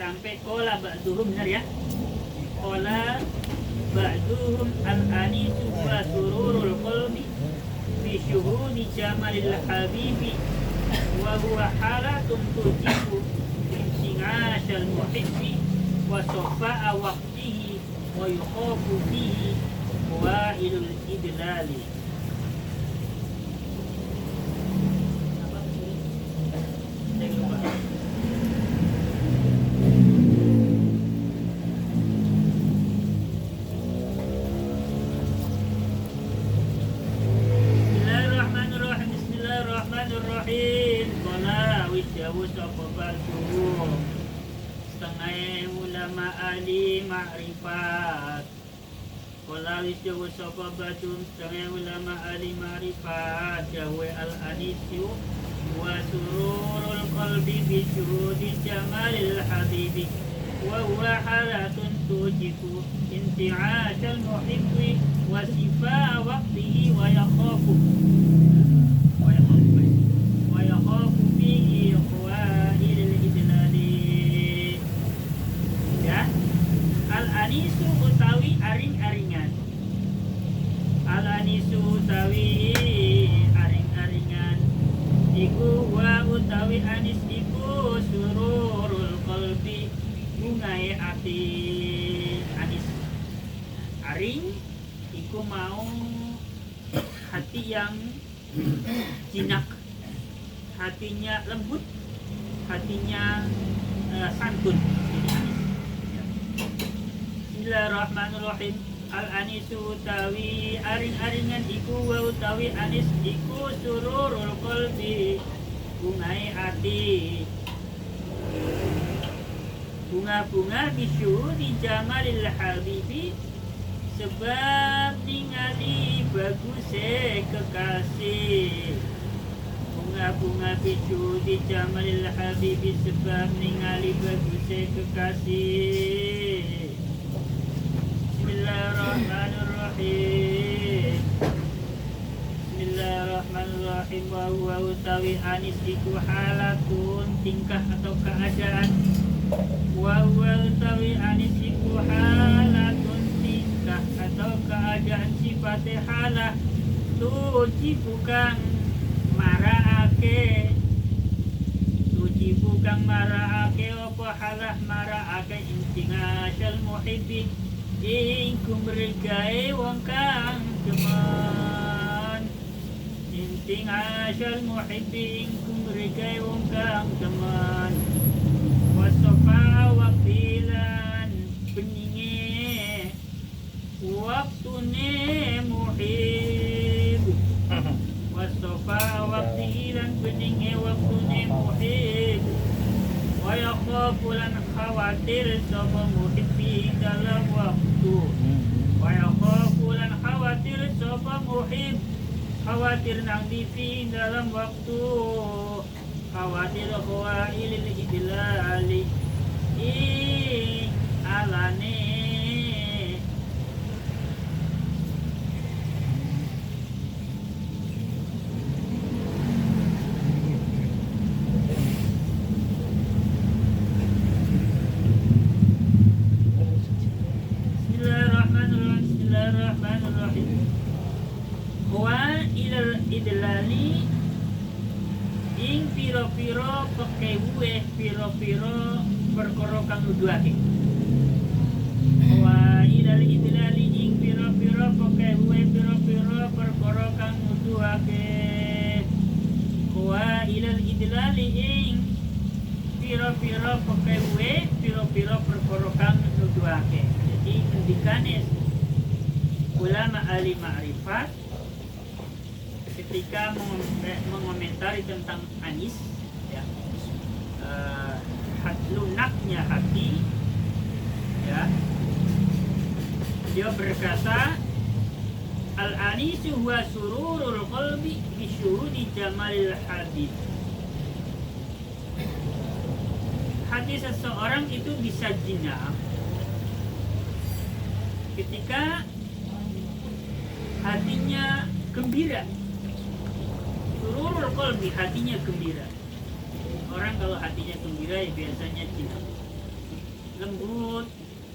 sampai kola ba'duhum, benar ya? Kola ba'duhum al-anisu wa sururul qalbi fi syuhudi jamalil habibi wa huwa halatun tujibu insinashal muhibbi wa sofa'a waqtihi wa yukhafu fihi wailul idlali. Bismillahirrahmanirrahim. Qala wisyawu sopobatuhum setengah ulama ahli ma'rifat. Qala wisyawu sopobatuhum setengah ulama ahli ma'rifat. Jawa al-anisyu wa sururul qalbi bi syuhudi jamalil habibi wa huwa halatun tujibu inti'ashal muhibbi wa sifa waqtihi wa yakhafu fihi qawailil idlali. Ya, al-anisu utawi aring-aringan. Al-anisu utawi aring-aringan iku wa utawi anis iku sururul qalbi bungae ati. Anis aring iku mau hati yang jinak, hatinya lembut, hatinya santun. Bismillahirrahmanirrahim. Al-anisu utawi aring-aringan iku wa utawi anis iku sururul qalbi bungai ati. Bunga-bunga bisu di jamalil habibi sebab ningali bagusnya kekasih. Bunga-bunga bisu di jamalil habibi sebab ningali bagusnya kekasih. Bismillahirrahmanirrahim. Bismillahirrahmanirrahim. Wa huwa utawi anis iku halatun tingkah atau keadaan. Wa huwa utawi anis iku halatun tingkah atau keadaan sifatnya halah tuji bukan maraake. Tuji bukan maraake apa halah maraake intingasal muhibbi ing kumregae wong kang demen. Intingasal muhibbi ing kumregae wong kang demen. Wasofa waktilan beninge waktune muhib. Wasofa waktilan beninge waktune muhib. Wa yakhafulan khawatir sapa muhibbi dalam waktu. Wa yakhafulan khawatir sapa muhib khawatir nang difi dalam waktu. Khawatir qawailil idlali alane. Bismillahirrahmanirrahim. Qawailil idlali ing piro-piro pekewe piro-piro perkara kang nuduhake. Wa ilal idlali ing piro-piro pekewe piro-piro perkara kang nuduhake. Wa ilal idlali ing piro-piro pekewe piro-piro perkara kang nuduhake. Jadi ngendikane ulama ahli ma'rifat ketika mengomentari tentang anis, ya, lunaknya hati, ya, dia berkata al-anisu huwa sururul qalbi bisyuhudi jamalil habib. Hati seseorang itu bisa jinak ketika hatinya gembira. Sururul qalbi, hatinya gembira. Orang kalau hatinya gembira ya biasanya jinak. lembut,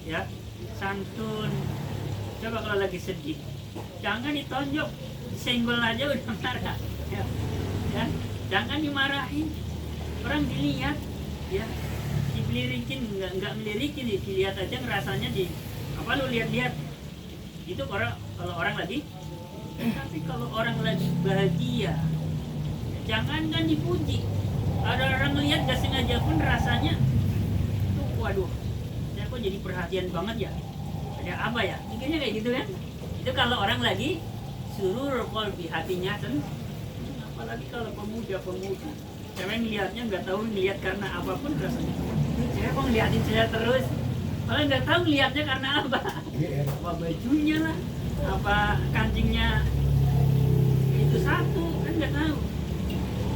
ya, santun. Coba kalau lagi sedih, jangan ditonjok, disenggol aja udah marah, ya, ya. Jangan dimarahin, orang dilihat, ya, dipelirikin, nggak melirikin, dilihat aja ngerasanya di apa lu lihat-lihat. Itu kalau orang lagi, tapi kalau orang lagi bahagia, jangankan dipuji, ada orang lihat gak sengaja pun rasanya tuh, waduh, saya kok jadi perhatian banget ya, ada apa ya, mikirnya kayak gitu kan. Itu kalau orang lagi surur qalbi, hatinya senang. Apalagi kalau pemuda saya ngelihatnya nggak tahu lihat karena apapun rasanya, saya kok ngeliatin saya terus, malah nggak tahu lihatnya karena apa bajunya lah, apa kancingnya itu satu, kan nggak tahu.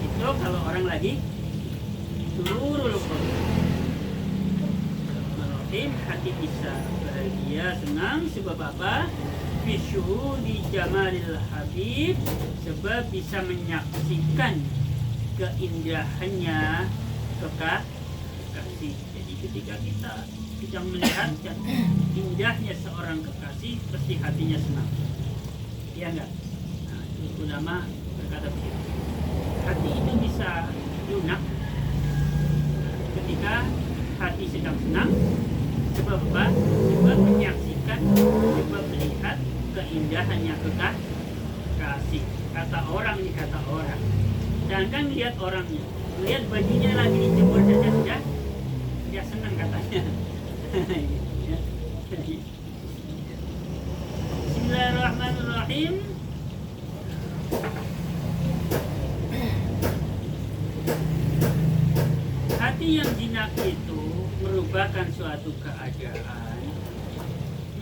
Itu kalau orang lagi seluruh hati bisa bahagia, senang, sebab apa? Bisyuhudi jamalil habib, sebab bisa menyaksikan keindahannya kekasih. Jadi ketika kita sedang melihat indahnya seorang kekasih, pasti hatinya senang, iya enggak? Nah, ulama berkata begitu, hati itu bisa lunak ketika hati sedang senang, sebab apa? Sebab menyaksikan, sebab melihat keindahannya kekasih. Kata orang ini, kata orang. Jangan lihat orangnya, lihat bajunya lagi dijemur saja sudah senang katanya. Bismillahirrahmanirrahim. Hati yang jinak itu merupakan suatu keadaan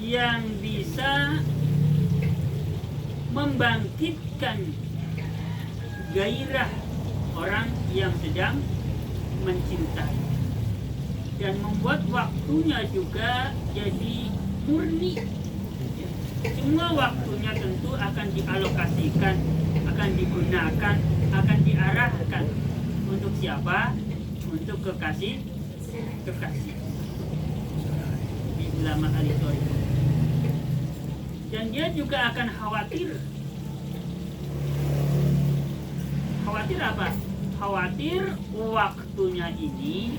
yang bisa membangkitkan gairah orang yang sedang mencintai dan membuat waktunya juga jadi murni. Semua waktunya tentu akan dialokasikan, akan digunakan, akan diarahkan untuk siapa? Untuk kekasih. Di ulama al-Ithori. Dan dia juga akan khawatir. Khawatir apa? Khawatir waktunya ini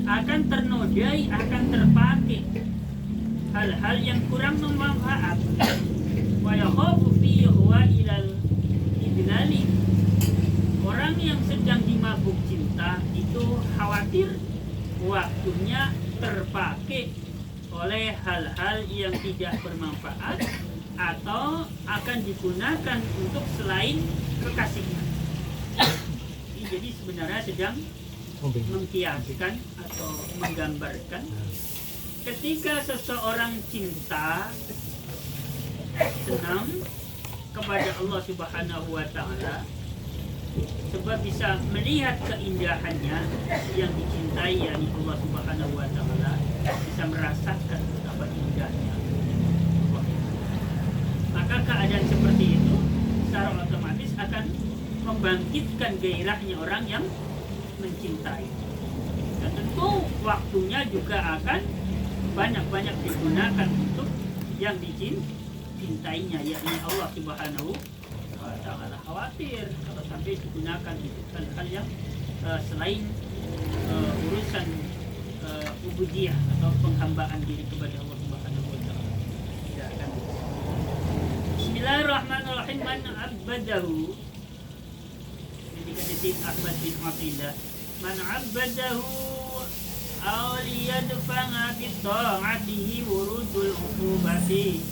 akan ternodai, akan terpakai hal-hal yang kurang bermanfaat. Wa yakhafu fi huwa ilal idlali. Orang yang sedang dimabuk cinta itu khawatir waktunya terpakai oleh hal-hal yang tidak bermanfaat atau akan digunakan untuk selain kekasihnya. Jadi sebenarnya sedang mengkiaskan atau menggambarkan ketika seseorang cinta, senang kepada Allah Subhanahu wa Ta'ala, sebab bisa melihat keindahannya yang dicintai, yakni Allah Subhanahu wa Ta'ala, bisa merasakan betapa indahnya Allah. Maka keadaan seperti itu secara otomatis akan membangkitkan gairahnya orang yang mencintai. Dan tentu waktunya juga akan banyak-banyak digunakan untuk yang dicintainya, yakni Allah Subhanahu wa Ta'ala. Khawatir kalau sampai digunakan untuk hal-hal yang selain urusan ubudiyah atau penghambaan diri kepada Allah Subhanahu wa Ta'ala. Tidak akan. Bismillahirrahmanirrahim. Man abadahu, ketika disebut Ahmad bin Athilah, man abadahu aw liyadfa'a bi ta'atihi wurudul uqubati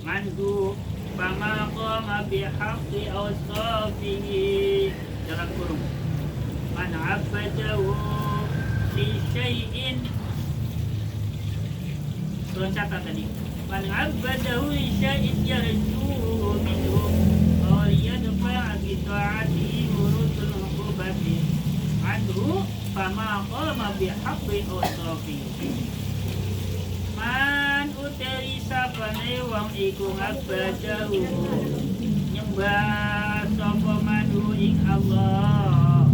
mandu fama qama bi haqqi awsafihi, dalam kurung, man abadahu li syai'in, belum catat tadi, man abadahu li syai'in yarjuhu minhu aw liyadfa'a bi ta'atihi wurudul uqubati anhu fama qama bihaqqi awsafihi. Man uteri sapane wong iku ngabadahu nyembah sapa manhu ing Allah.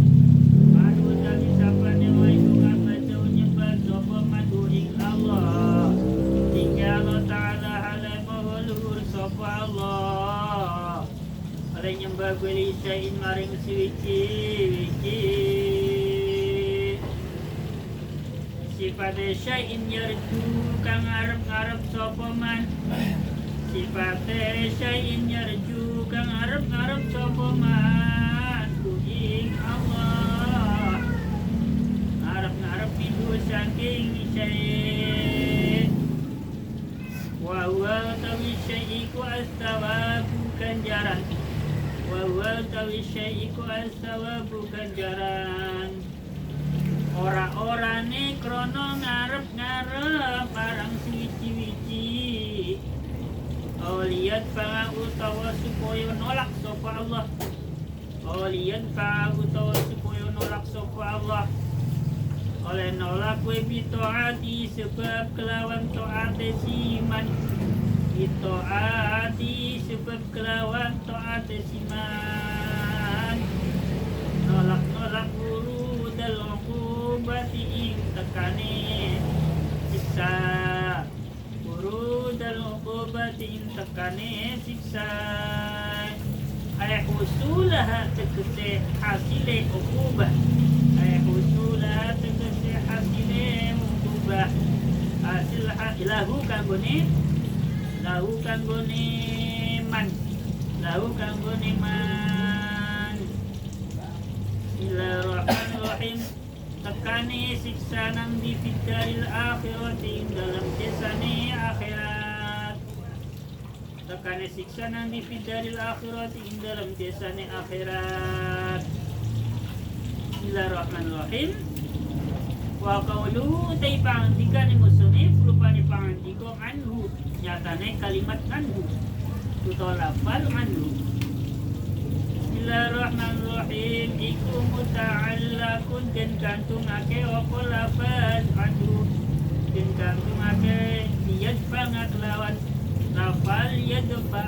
Man uteri sapane wong iku utawi syai'in maring suci-wici sifate syai'in yarju kang arep-arep sapa man sifate syai'in yarju kang arep-arep sapa man ing Allah arep-arep pindu saking syai' wa huwa utawi syai'iku as-sawabu ganjaran wa huwa utawi syai'iku as-sawabu ganjaran ora-orane krono ngarep-ngarep parang suci-wici lihat pa utawa supaya nolak sapa Allah lihat pa utawa supaya nolak sapa Allah oleh nolak we bitaati sebab kelawan taate siman bitaati sebab kelawan taate siman nolak urudal uqubati ing tekane siksa urudal uqubati ing tekane siksa ay husulaha tegese hasile uqubah ay husulaha tegese hasile uqubah hasil lahu kanggone man Bismillahirrahmanirrahim tekane siksa nang di fidaril akhirati dalam desane akhirat tekane siksa nang di fidaril akhirati dalam desane akhirat Bismillahirrahmanirrahim wa qawlu tay pangandikan ni musonif rupane pangandiko anhu nyatane kalimat anhu utawa lafal anhu Bismillahirrahmanirrahim iku muta'allaqun den gantungake apa lafaz anhu den gantungake yadfa nglawan lafal yadfa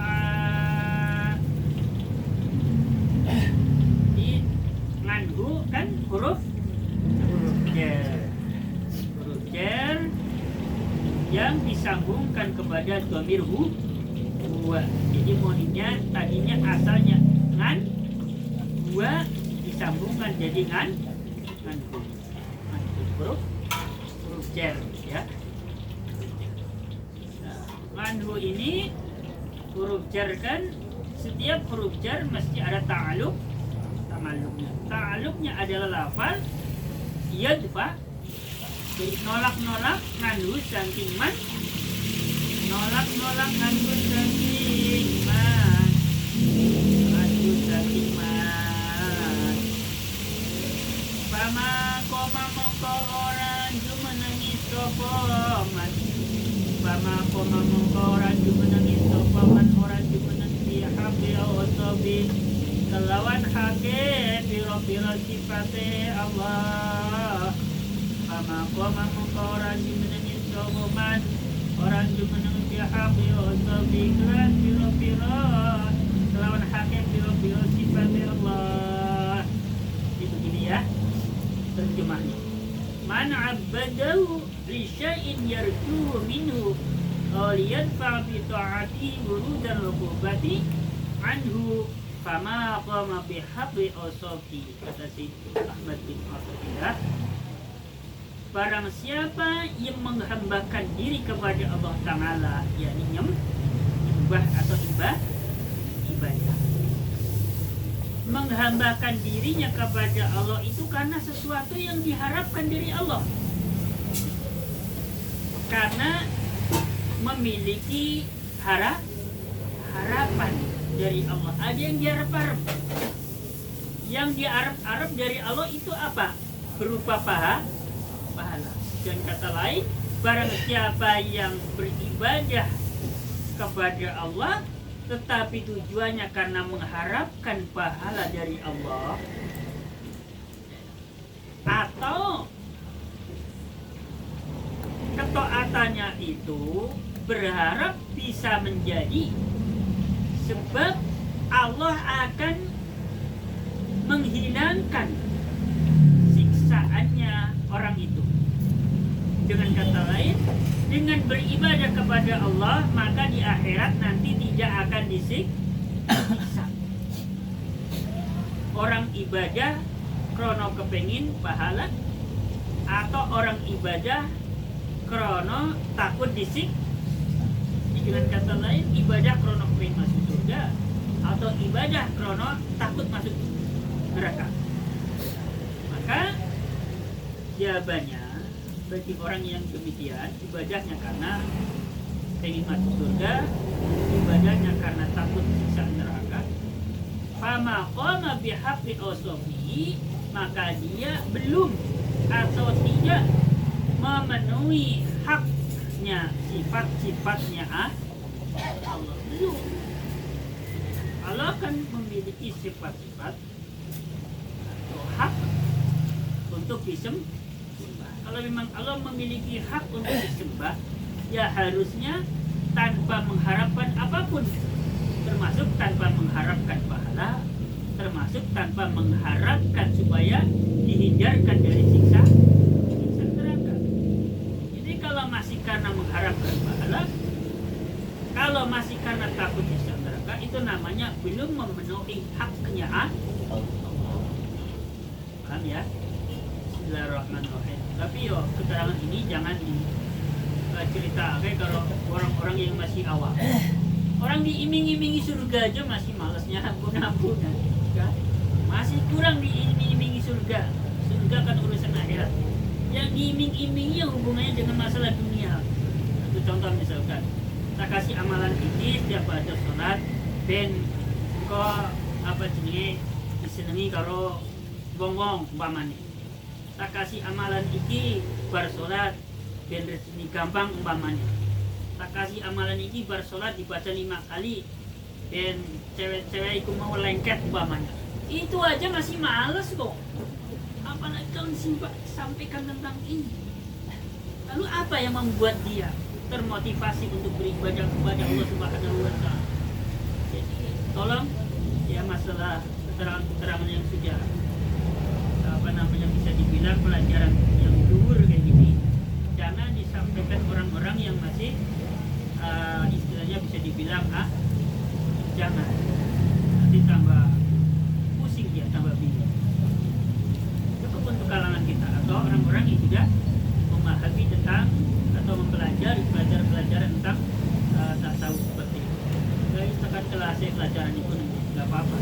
di anhu kan huruf jar yang disambungkan kepada dhamir huwa. Jadi moninya tadinya asalnya ngan huwa disambungkan jadi ngan huruf jar ya. Nganhu ini huruf jar kan setiap huruf jar mesti ada ta'alluqnya. Ta'alluqnya adalah lafal yadfa. Jadi nolak nganhu saking man nolak nganhu saking man pama koma mongko orang jumenengi sapa man pama koma mongko orang jumenengi sapa man orang jumenengi habi awasabi kelawan hake piro-piro sifate Allah pama koma mongko orang jumenengi sapa man orang jumeneng bihabi wasabi kelan piro-piro kelawan hakim piro-piro sifatnya Allah. Jadi begini ya terjemahnya. Man abadahu li syai'in yarjuhu minhu liyadfa bi ta'ati wurudan uqubati anhu fama qama bihabi wasabi kata Syekh Ahmad bin Athaillah. Barang siapa yang menghambakan diri kepada Allah Ta'ala yakni nyembah atau ibadah menghambakan dirinya kepada Allah itu karena sesuatu yang diharapkan dari Allah karena memiliki harapan dari Allah ada yang diharap-harap yang diharap-harap dari Allah itu apa? Berupa pahala. Dan kata lain, barang siapa yang beribadah kepada Allah tetapi tujuannya karena mengharapkan pahala dari Allah atau ketaatannya itu berharap bisa menjadi sebab Allah akan menghilangkan siksaannya orang itu. Dengan kata lain, dengan beribadah kepada Allah maka di akhirat nanti tidak akan disiksa. orang ibadah krono kepengin pahala, atau orang ibadah krono takut disik. Dengan kata lain, ibadah krono kepengin masuk surga, atau ibadah krono takut masuk neraka. Maka jawabannya bagi orang yang demikian, ibadahnya karena pengen masuk surga, ibadahnya karena takut siksa neraka, fama qama bihaqqi awsafihi, maka dia belum atau tidak memenuhi haknya sifat-sifatnya Allah. Belum. Allah kan memiliki sifat-sifat atau hak untuk disembah. Kalau memang Allah memiliki hak untuk disembah, ya harusnya tanpa mengharapkan apapun, termasuk tanpa mengharapkan pahala, termasuk tanpa mengharapkan supaya dihindarkan dari siksa neraka. Jadi kalau masih karena mengharapkan pahala, kalau masih karena takut siksa neraka, itu namanya belum memenuhi haknya Allah. Paham ya? Bismillahirrahmanirrahim. Tapi yo keterangan ini jangan diceritakan kalau orang-orang yang masih awam. Orang diiming-imingi surga aja masih malasnya ampun-ampunan, ya. Masih kurang diiming-imingi surga. Surga kan urusan akhirat. Yang diiming-imingi yang hubungannya dengan masalah dunia. Itu contoh misalkan, kita kasih amalan ini setiap ada sholat, ben kok apa jenenge disenengi karo wong-wong umpamane. Tak kasih amalan iki bar sholat ben rezeki gampang umpamanya. Tak kasih amalan iki bar sholat dibaca 5 kali ben cewek-cewek iku mau lengket umpamanya. Itu aja masih males kok. Apalagi kalau sampaikan tentang ini. Lalu apa yang membuat dia termotivasi untuk beribadah kepada Allah Subhanahu wa taala? Jadi tolong ya masalah keterangan yang sudah bisa dibilang pelajaran yang luhur kayak gini, jangan disampaikan orang-orang yang masih istilahnya bisa dibilang jangan, nanti tambah pusing dia, tambah bingung. Cukup untuk kalangan kita atau orang-orang yang sudah memahami tentang atau mempelajari pelajaran tentang tasawuf seperti itu. Jadi tekan kelasnya pelajaran itu nanti nggak apa-apa,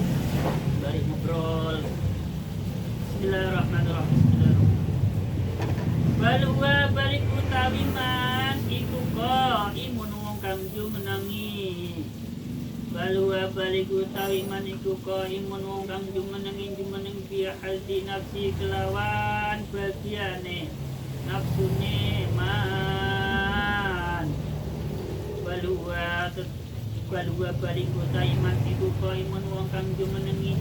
dari ngobrol. Bismillahirrahmanirrahim. Balwa balik utawi man iku qaimun wong kang jumenengi. Balwa balik utawi man iku qaimun wong kang jumeneng bi hadi nafsi kelawan bagiane nafsune man. Balwa balik utawi man iku qaimun wong kang jumenengi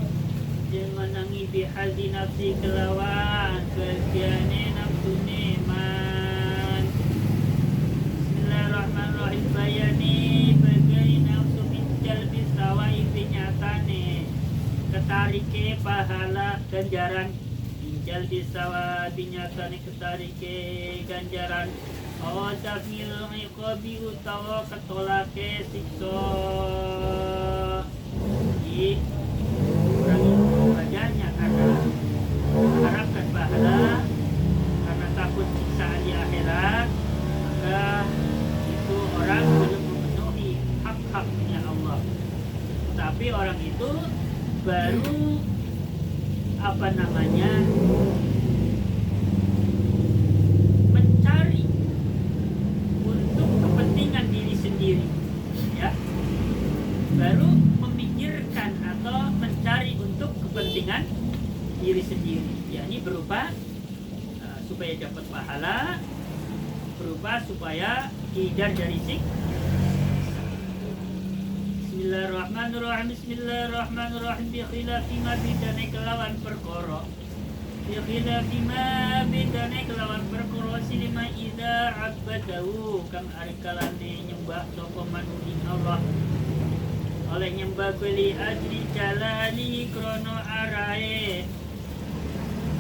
bihadi nafsi kelawan bagiane nafsune man. Bismillahirrahmanirrahim. Bayani bagai nafsu minjal bisawai binyatane ketarike pahala ganjaran, minjal bisawa binyatane ketarike ganjaran, tafil iqabi utawa ketolake siksa. Wajahnya karena mengharapkan pahala, karena takut siksaan di akhirat, maka itu orang belum memenuhi hak-haknya Allah. Tapi orang itu baru mencari untuk kepentingan diri sendiri, ya, baru memikirkan atau mencari untuk kepentingan diri sendiri, yakni berupa supaya dapat pahala, berupa supaya hindar dari siksa. Bismillahirrahmanirrahim. Bismillahirrahmanirrahim. Bi khilafi ma bidane kelawan perkara. Bi khilafi ma bidane kelawan perkara silima idza abadahu kang ari kalane nyembah sapa manunging Allah. Oleh nyembah beli ajri jalali krono arae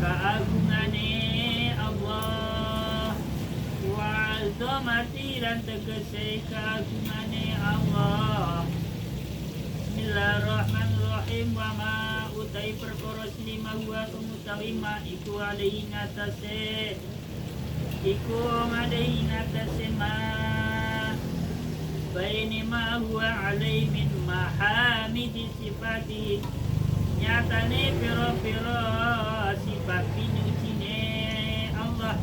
keagungane Allah, wa azamati lan tegese keagungane Allah. Bismillahirrahmanirrahim. Wa ma utai perkara lima wa utawi ma iku alaihi ngatase iku alaihi ngatase ma baini ma huwa alaihi min mahamidi sifati nyatane piro-piro sifat pinucine Allah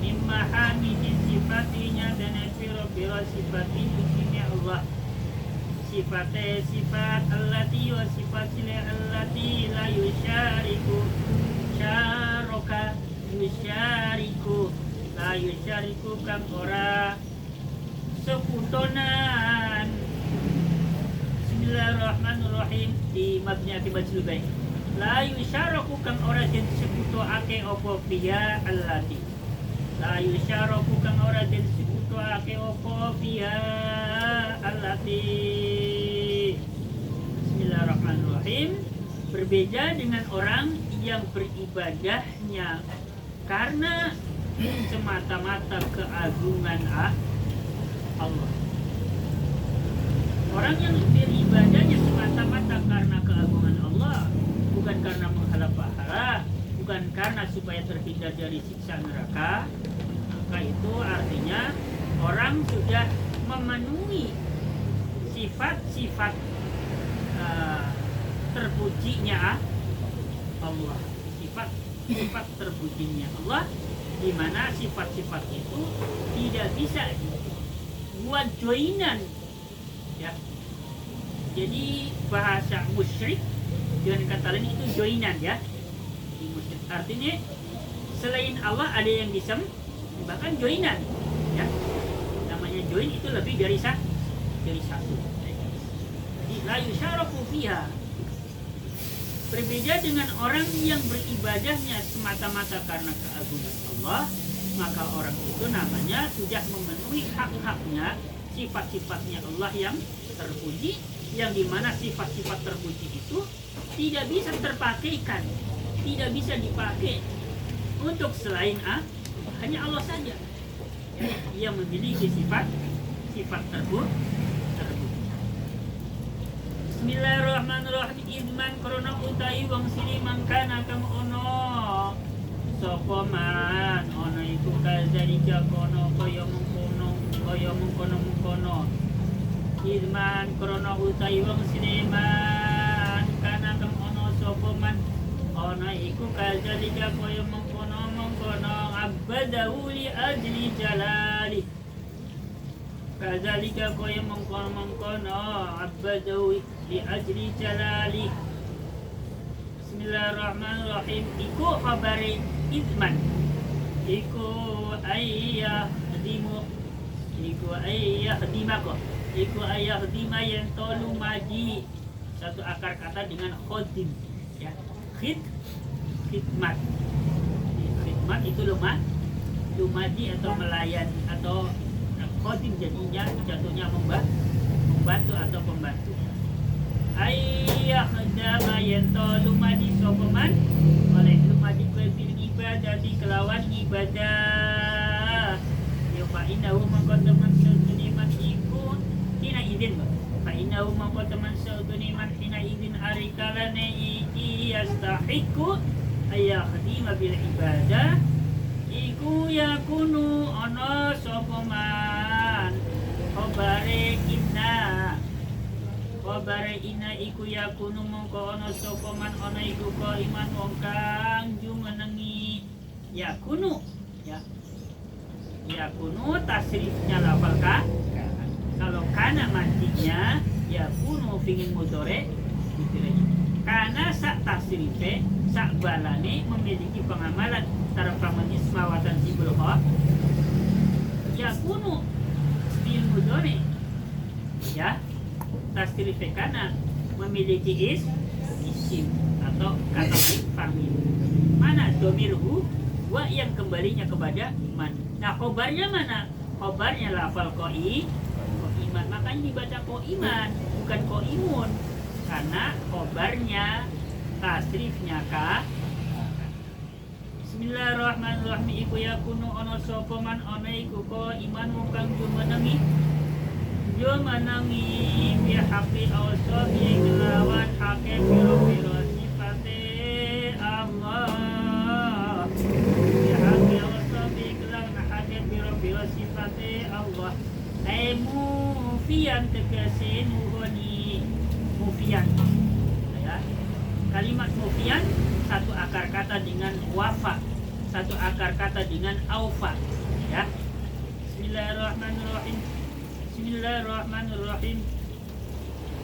min mahamidi sifati nyatane piro-piro sifat pinucine Allah sifate sifat allati wa sifat allati la yusyariku syaraka yusyariku la yusyariku kang ora sekutonan. Bismillahirrahmanirrahim. Di mabni akibat baik la yusyaraku kang ora den sekutoake apa fiha allati la yusyaraku kang ora den sekutoake apa fiha allati. Bismillahirrahmanirrahim. Berbeda dengan orang yang beribadahnya karena semata-mata keagungan Allah. Orang yang beribadahnya semata-mata karena keagungan Allah, bukan karena mengharap pahala, bukan karena supaya terhindar dari siksa neraka, maka itu artinya orang sudah memenuhi sifat-sifat terpujinya Allah, sifat terpujinya Allah, di mana sifat-sifat itu tidak bisa buat joinan, ya. Jadi bahasa musyrik dengan kata lain itu joinan, ya. Artinya selain Allah ada yang bahkan joinan, ya. Namanya join itu lebih dari satu. Jadi la yusyaraku fiha. Berbeda dengan orang yang beribadahnya semata-mata karena keagungan Allah, maka orang itu namanya sudah memenuhi hak-haknya, sifat-sifatnya Allah yang terpuji, yang dimana sifat-sifat terpuji itu tidak bisa terpakaikan, tidak bisa dipakai untuk selain hanya Allah saja yang memiliki sifat terpuji. Bismillahirrahmanirrahim. Idman korona utai wong sini mangkana kang ono sapa man ono iku kadzalika kono kaya mengkono idman korona utai wong sini man kana kang ono sapa man ono iku kadzalika kaya mengkono abadahu li ajli jalali kadzalika kaya mengkono abadahu li ajli jalali. Bismillahirrahmanirrahim. Iku khabari idman iku ayyakhdima yang tolu maji, satu akar kata dengan khodim, ya. Khidmat itu lumaji atau melayan atau khodim, jadinya jatuhnya membantu atau pembantu. Ayyakhdama yang tolu maji sopaman oleh lumaji bil ibadati kelawan ibadah. Ya fa innahu maqaddaman suniman iku tina idin. Fa innahu maqaddaman suniman tina idin arikalane iki yastahiqu ayyakhdima bil ibadah iku yakunu ana sapa man khabare inna iku yakunu mongko ana sapa man ana iku ko iman wong kang jumenengi yakunu, ya. Yakunu tasrifnya lafal ka. Kalau kana matinya yakunu fi'il mudhari karena sak tasrife sak balane memiliki pengamalan taraf isma wa tansibul kha yakunu fi'il mudhari, ya. Tasrife kana memiliki isim atau kata lain fa'il. Mana domirhu wa yang kembalinya kepada man. Nah, khobarnya mana? Khobarnya lafal iman, makanya dibaca iman bukan imun, karena khobarnya tasrifnya ka. Bismillahirrahmanirrahim. Iku yakunu ono sapa man ono iku iman wong kang jumenengi bi haqqi awsabi kelawan hake piro-piro mufian tegese nuhoni mufian ya. Kalimat mufian satu akar kata dengan wafa, satu akar kata dengan aufa ya. Bismillahirrahmanirrahim. Bismillahirrahmanirrahim.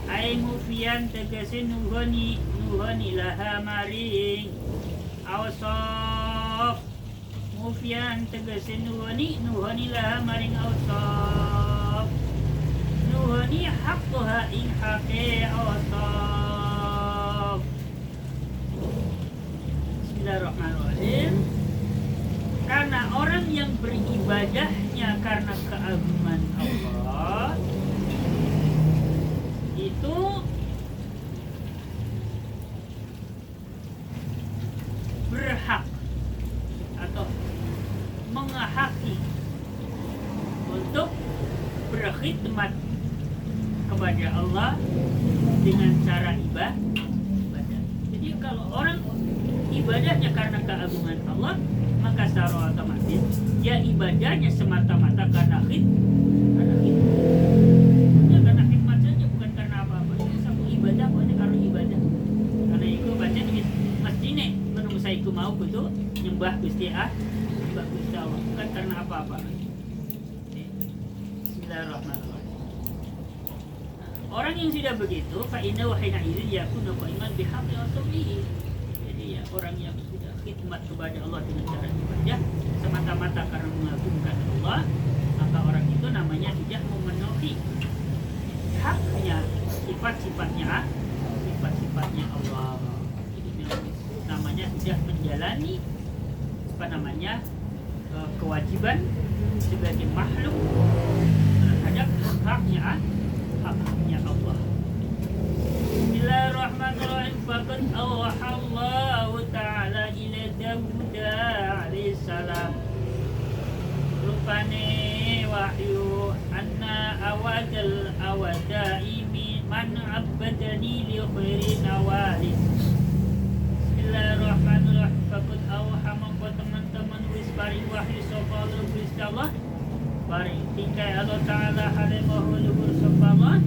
Ai mufian tegese nuhoni laha maring awsaf. Mufian tegese nuhoni laha maring awsaf. Nuhoni haqqaha ing haqe awsaf. Bismillahirrahmanirrahim. Karena orang yang beribadahnya karena keagungan Allah itu berhak atau menghaki untuk berkhidmat kepada Allah dengan cara ibadah. Jadi kalau orang ibadahnya karena keagungan Allah, maka secara otomatis dia ibadahnya semata-mata karena khidmat. Karena khidmat saja, bukan karena apa-apa. Itu satu ibadah pokoknya karena ibadah. Karena itu baca di masjid menunggu saya itu mau betul nyembah Gusti nyembah Gusti Allah, bukan karena apa-apa. Bismillahirrahmanirrahim. Orang yang sudah begitu, fa inna wa hina idzin yakunu qaiman bihaqqi rasulihi. Jadi ya orang yang sudah khidmat kepada Allah dengan cara ibadah semata-mata karena mengagungkan Allah, maka orang itu namanya sudah memenuhi haknya, sifat-sifatnya Allah. Jadi namanya sudah menjalani kewajiban sebagai makhluk terhadap haknya Allah. Bismillahirrahmanirrahim. Faqad awhallahu ta'ala ila Dawud alaihi salam. Rupane wahyu anna awadai man abadani li khairi nawali. Bismillahirrahmanirrahim. Faqad awhamaka teman-teman wis paring wahyu sapa Gusti Allah. Paring tingkai Allah Ta'ala halimahu luhur sapa Allah.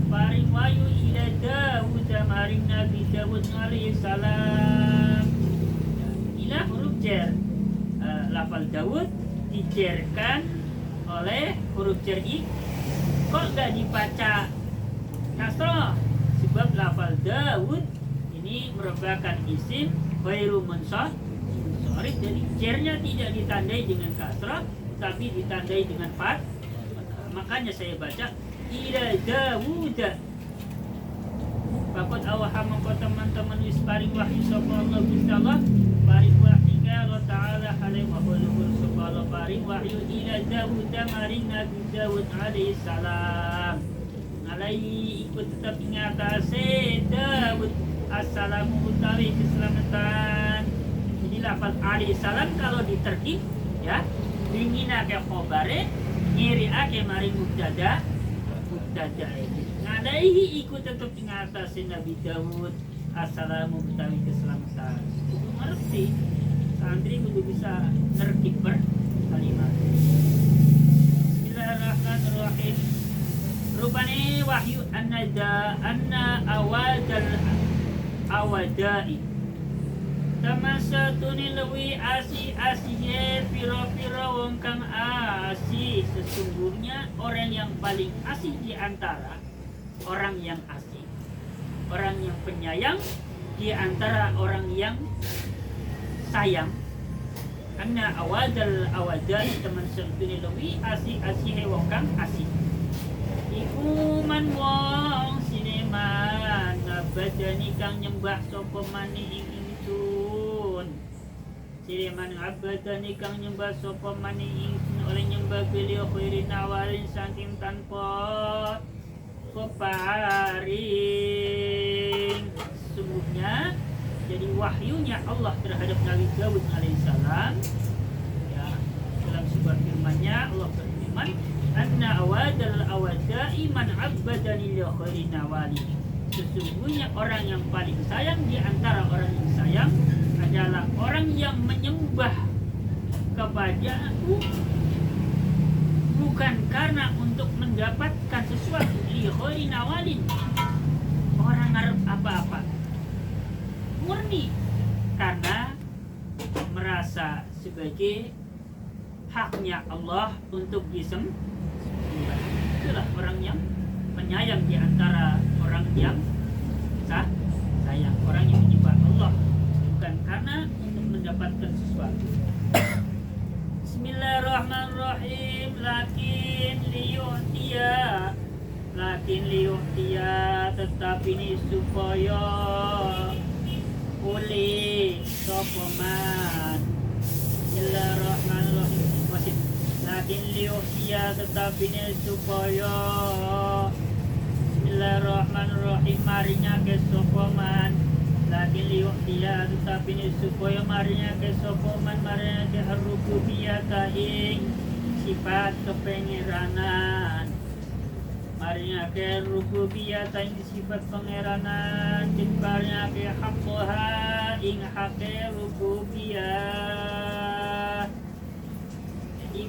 Paring wahyu ila Dawud maring Nabi Dawud alaihi salam. Ila huruf jar. Lafal Dawud dijerkan oleh huruf jar i. Kok gak dibaca kasroh? Sebab lafal Dawud ini merupakan isim ghairu munsharif. Jadi jarnya tidak ditandai dengan kasroh, tapi ditandai dengan fath. Makanya saya baca ila Dawud. Pakot awaham kau teman-teman wis paring wahyu sapa Allah Gusti Allah. Paring wahyu Allah Ta'ala halim wa khuluqul sapa Allah paring wahyu ila Dawud maring Nabi Dawud alaihi salam. Alaihi ikut tetap ingatase Dawud assalamu utawi keselamatan. Jadi lafaz alaihi salam kalau ditertib ya dinginake khobare nyiriake maring mubtada alaihi ikut tetap ingatase Nabi Dawud assalamu utawi keselamatan. Kudu ngerti, santri kudu bisa ngerti per kalimat. Bismillahirrahmanirrahim. Rupane wahyu anna awadai tamasatuni lewi asi piro-piro wong kang asih. Sesungguhnya orang yang paling asih di antara orang yang asih, orang yang penyayang di antara orang yang sayang. Karena awadai teman satuni lewi asi wong kang asih. Iku man wong sineman abadani kang nyembah sapa mani ing ingsun. Sineman abadani kang nyembah sapa mani ingsun oleh nyembah beliau khairin awalin saking tanpa peparing. Sesungguhnya jadi wahyunya Allah terhadap Nabi Dawud alaihissalam ya, dalam sebuah firman-Nya Allah berfirman anna awadai man abadani li khairin nawali. Sesungguhnya orang yang paling sayang di antara orang yang sayang adalah orang yang menyembah kepadaku bukan karena untuk mendapatkan sesuatu, li ghairi nawalin, orang ngarep apa-apa, murni karena merasa sebagai haknya Allah untuk disembah. Itulah orang yang penyayang di antara orang yang sayang, orang yang menyembah Allah bukan karena untuk mendapatkan sesuatu. Bismillahirrahmanirrahim. Lakin liyuhtiya tetap ini supaya oleh sopaman. Bismillahirrahmanirrahim. Lakin liyuhtiya tetap ini supaya Bismillahirrahmanirrahim. Marinya ke sopaman. Lakin liyuhtiya tetap ini supaya marinya ke sopaman, marinya ke rububiyah kaing sifat kepengeranan, marinya ke rububiyah kaing sifat pengeranan, marinya ke haqqoha ing hake rububiyah. Jadi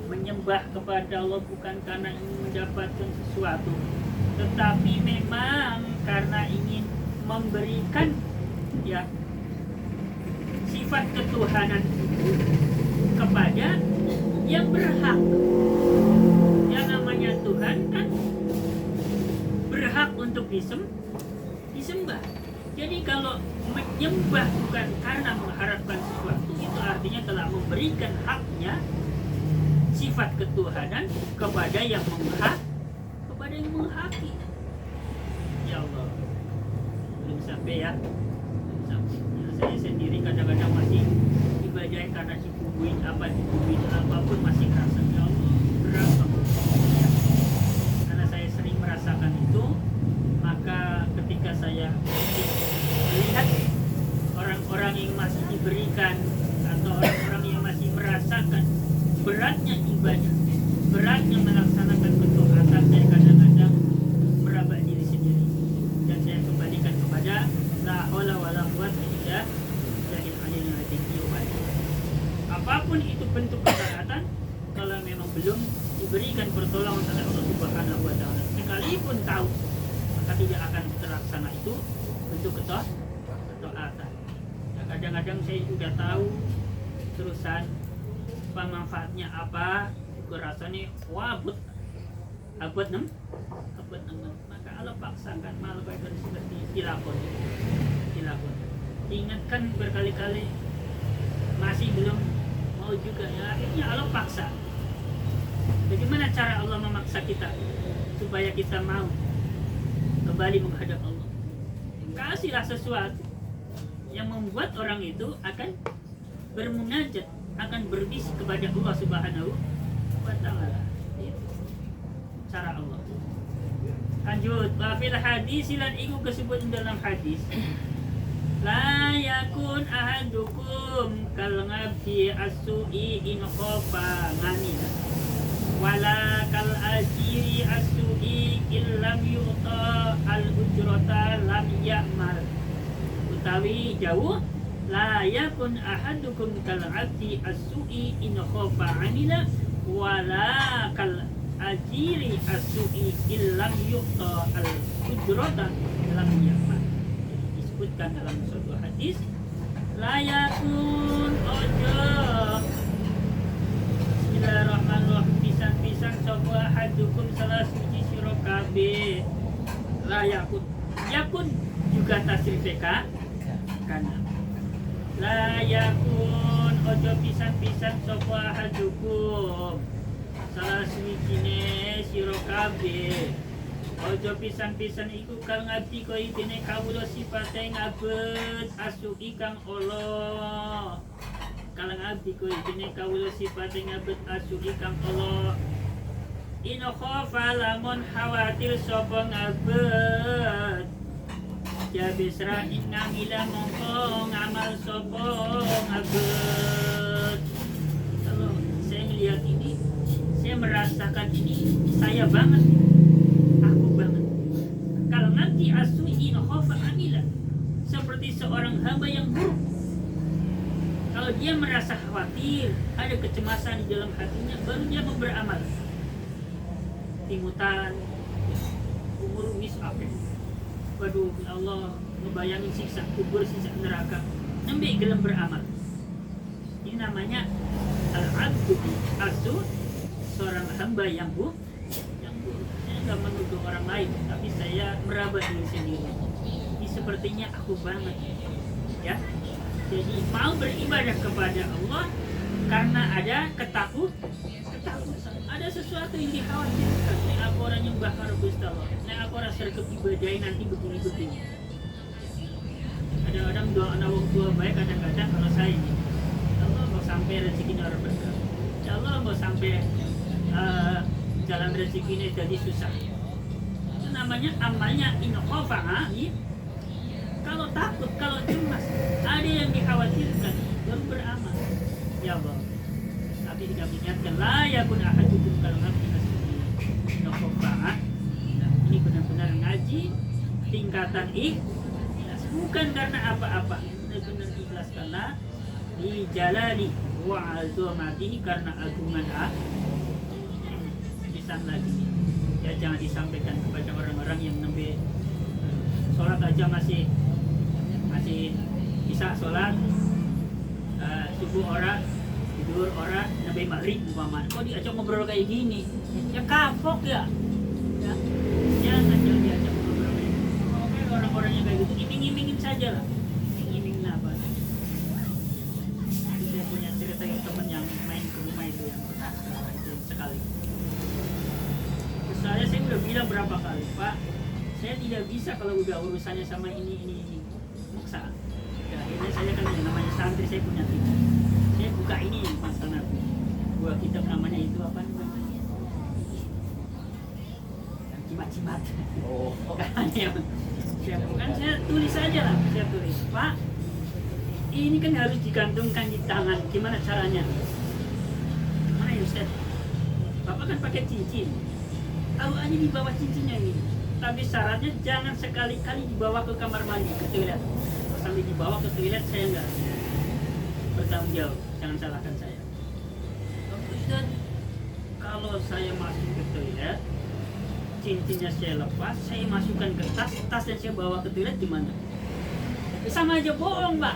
menyembah kepada Allah bukan karena ingin mendapatkan sesuatu, tetapi memang karena ingin memberikan ya sifat ketuhanan itu kepada yang berhak. Yang namanya Tuhan kan berhak untuk disembah. Jadi kalau menyembah bukan karena mengharapkan sesuatu, itu artinya telah memberikan haknya sifat ketuhanan kepada yang menghaki. Ya Allah, belum sampai ya. Saya sendiri kadang-kadang masih ibadah karena dibubuhin apapun masih kerasa ya Allah berat banget ya. Karena saya sering merasakan itu, maka ketika saya melihat orang-orang yang masih diberikan atau orang-orang yang masih merasakan beratnya ibadah, beratnya melaksanakan ketaatan, saya kadang-kadang meraba diri sendiri dan saya kembalikan kepada la haula wala quwwata illa billahil aliyyil azim. Apapun itu bentuk ketaatan, kalau memang belum diberikan pertolongan oleh Allah Subhanahu wa taala, sekalipun tahu, maka tidak akan terlaksana itu bentuk ketaatan. Ya, kadang-kadang saya juga tahu terusan manfaatnya apa, juga rasanya abot nem, maka Allah paksakan malah baik dari seperti dilakon. Diingatkan berkali-kali masih belum mau juga, ya akhirnya Allah paksa. Bagaimana cara Allah memaksa kita supaya kita mau kembali menghadap Allah? Kasihlah sesuatu yang membuat orang itu akan bermunajat, akan berbisik kepada Allah Subhanahu wa taala. Cara Allah. Lanjut, wa fil hadis lan iku disebut dalam hadis. La yakun ahadukum kal ngabdi as-su'i in khofa ngamina wala kal ajiri as-su'i illam yu'ta al-ujrata lam ya'mal. Utawi jauh, la yakun ahadukum kal abdi as-su'i in khofa amila wala kal ajiri as-su'i illam yu'ta al-ujrata lam ya'mal. Disebutkan dalam suatu hadis, layakun ojo bismillahirrahmanirrahim pisan-pisan sapa hadukum salah suci sira kabeh. Layakun yakun juga tasrif kana. Layakun ojo pisan-pisan sapa hadukum salah suci sira kabeh. Ojo pisan-pisan iku kang ngabdi koyo dene kawula sifate ngabet asuki kang Allah. Kang ngabdi koyo dene kawula sifate ngabet asuki kang Allah. Ino khofa lamun khawatir sapa ngabet. Ya bisra inna mila mongko ngamal sapa ngabet. Kalau saya melihat ini, saya merasakan ini, saya banget. Kalau nanti asu'i khofa amila, seperti seorang hamba yang buruk. Kalau dia merasa khawatir, ada kecemasan di dalam hatinya, baru dia mau beramal. imut-imutan, umur wis apa? Waduh, ya Allah, ngebayangin siksa kubur, siksa neraka. Nembe gelem beramal. Ini namanya al-abdu asu, seorang hamba yang buruk. Saya nggak menuduh orang lain, tapi saya meraba diri sendiri. Ini sepertinya aku banget, ya. Jadi mau beribadah kepada Allah karena ada ketakutan, ada sesuatu yang dikhawatirkan. Nek aku orang nyembah karo Gusti Allah, nek aku orang sergap ibadahi nanti begini-begini. Kadang-kadang doa anak wong tua baik, kadang-kadang kalau saya ini, Allah mau sampai rezeki orang berkah. Ya Allah mau sampai jalan rezeki ini jadi susah. Itu namanya amalnya inqafa'a. Kalau takut, kalau cemas, ada yang dikhawatirkan, baru beramal. Ya Allah. Tapi tidak ingatkan la yakun ahadukum kalau nabi inqafa'a. Ini benar-benar ngaji tingkatan ikhlas, bukan karena apa-apa. Benar-benar ikhlas karena dijalani wa azamatihi, karena agungan lisan lagi. Ya jangan disampaikan kepada orang-orang yang nembe sholat aja masih bisa sholat, subuh ora, tidur ora, nembe maghrib umpama. Kok diajak ngobrol kayak gini? Ya kapok ya. Ya. Jangan diajak ngobrol kayak gini. Oke, orang-orang yang kayak gitu iming-imingin saja lah. Iming-imingin apa? Saya punya cerita yang teman yang main ke rumah itu yang sekali. Saya udah bilang berapa kali, Pak, saya tidak bisa kalau udah urusannya sama ini maksa. Ya, akhirnya saya kan yang namanya santri, saya punya tim. Saya buka ini masalah buah kitab namanya itu apa namanya? Cimat-cimat. Oh. Saya tulis saja lah, saya tulis, Pak, ini kan harus digantungkan di tangan, gimana caranya? Gimana ya Ustaz? Bapak kan pakai cincin, tahu aja di bawah cincinnya ini. Tapi syaratnya jangan sekali-kali dibawa ke kamar mandi, ke toilet. Sampai dibawa ke toilet saya nggak bertanggung jawab, jangan salahkan saya. Ustaz, kalau saya masuk ke toilet, cincinnya saya lepas, saya masukkan ke tas yang saya bawa ke toilet gimana? Sama aja bohong, Pak.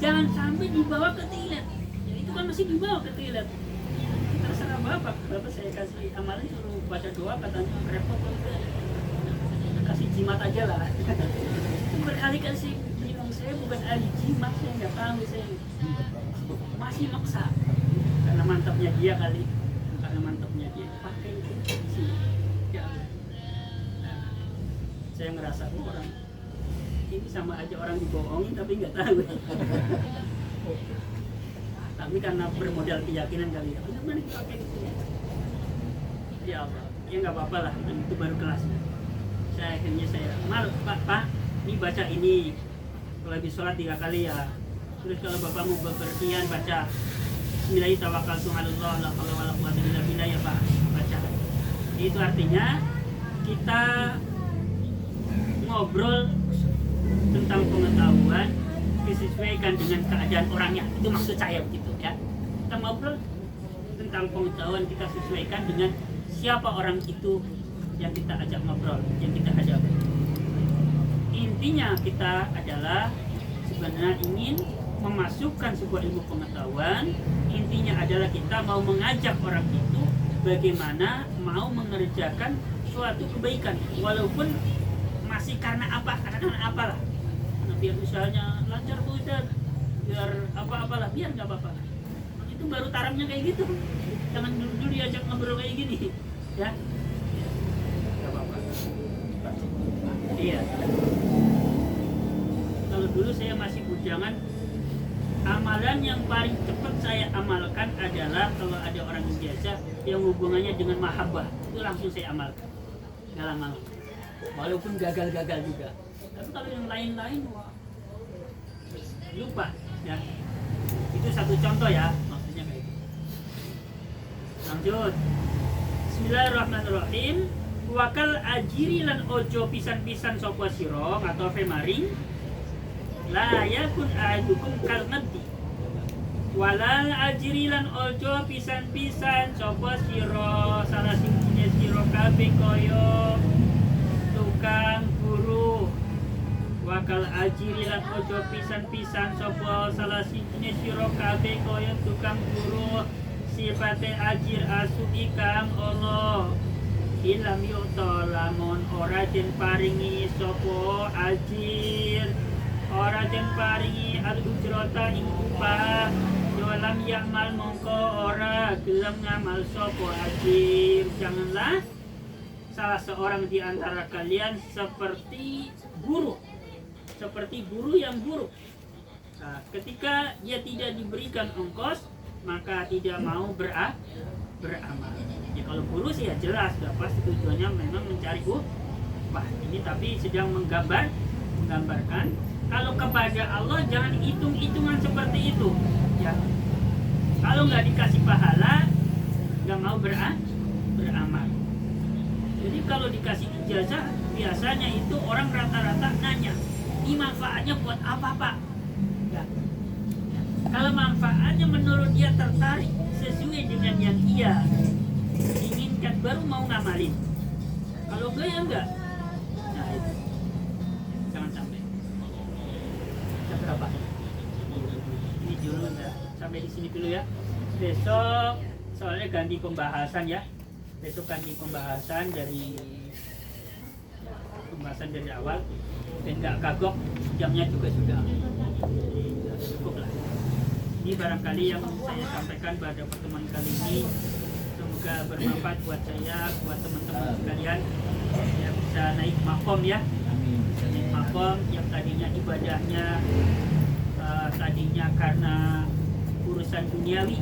Jangan sampai dibawa ke toilet. Ya, itu kan masih dibawa ke toilet. Terserah bapak saya kasih amalan suruh baca doa, katanya repot, kasih jimat aja lah. Berkali-kali sih bilang saya bukan ahli jimat, saya nggak tahu, saya masih maksa karena mantapnya dia kali, karena mantapnya dia pakai itu di sini. Ya, saya ngerasa orang ini sama aja orang dibohongin tapi nggak tahu. Tapi karena bermodal keyakinan kali ya, benar-benar dipakai itu. Ya Allah, ya nggak apa-apa lah, itu baru kelasnya. Akhirnya saya, Pak, ini baca ini, kalau habis sholat 3 kali ya. Terus kalau Bapak mau bepergian baca Bismillahirrahmanirrahim, la haula wala quwwata illa billah ya Pak, baca. Itu artinya kita ngobrol tentang pengetahuan disesuaikan dengan keadaan orangnya, itu maksud saya begitu ya. Kita ngobrol tentang pengetahuan, kita sesuaikan dengan siapa orang itu yang kita ajak ngobrol, yang kita hadapi. Intinya kita adalah sebenarnya ingin memasukkan sebuah ilmu pengetahuan. Intinya adalah kita mau mengajak orang itu bagaimana mau mengerjakan suatu kebaikan, walaupun masih karena apalah. Nah, biar misalnya lancar Bu Ustaz, biar apa-apalah, biar nggak apa-apa. Nah, itu baru taramnya kayak gitu. Jangan dulu diajak ngobrol kayak gini, ya. Nggak apa-apa. Iya. Kalau dulu saya masih bujangan, amalan yang paling cepat saya amalkan adalah kalau ada orang ijazah yang hubungannya dengan mahabbah, itu langsung saya amalkan. Nggak lama-lama. Walaupun gagal-gagal juga. Tapi kalau yang lain-lain, wah, lupa ya. Itu satu contoh ya, maksudnya kayak gitu. Lanjut. Bismillahirrahmanirrahim. Wakal ajiri lan ojo pisan-pisan sapa sira atau femaring la yakun ahadukum kal ngadi. walal ajrilan ojo pisan-pisan sapa sira salah sijine sira kabeh kaya tukang guru. Wakal ajrilan ojo pisan-pisan sapa salah sijine sira kabeh kaya tukang guru. Sifate ajir asuki kang Allah ilam yuta lamun ora den paringi sapa ajir, ora den paringi al-ujrata ing upah, dalam yamal mongko ora gelem ngamal sapa ajir. Janganlah salah seorang di antara kalian seperti guru yang buruk. Nah, ketika dia tidak diberikan ongkos maka tidak mau beramal. Ya kalau guru sih ya jelas, sudah pasti tujuannya memang mencari upah. Ini tapi sedang menggambarkan kalau kepada Allah jangan hitung-hitungan seperti itu. Ya, kalau nggak dikasih pahala, nggak mau beramal. Jadi kalau dikasih ijazah, biasanya itu orang rata-rata nanya, ini manfaatnya buat apa Pak? Ya. Kalau manfaatnya menurut dia tertarik sesuai dengan yang ia inginkan baru mau ngamalin. Kalau enggak ya enggak. Nah itu jangan sampai. Berapa? Ini dulu ya. Sampai di sini dulu ya. Besok soalnya ganti pembahasan ya. Besok ganti pembahasan dari awal dan nggak kagok, jamnya juga sudah cukup lah. Ini barangkali yang saya sampaikan pada pertemuan kali ini, semoga bermanfaat buat saya, buat teman-teman sekalian yang bisa naik makom ya. Bisa naik makom yang tadinya ibadahnya tadinya karena urusan duniawi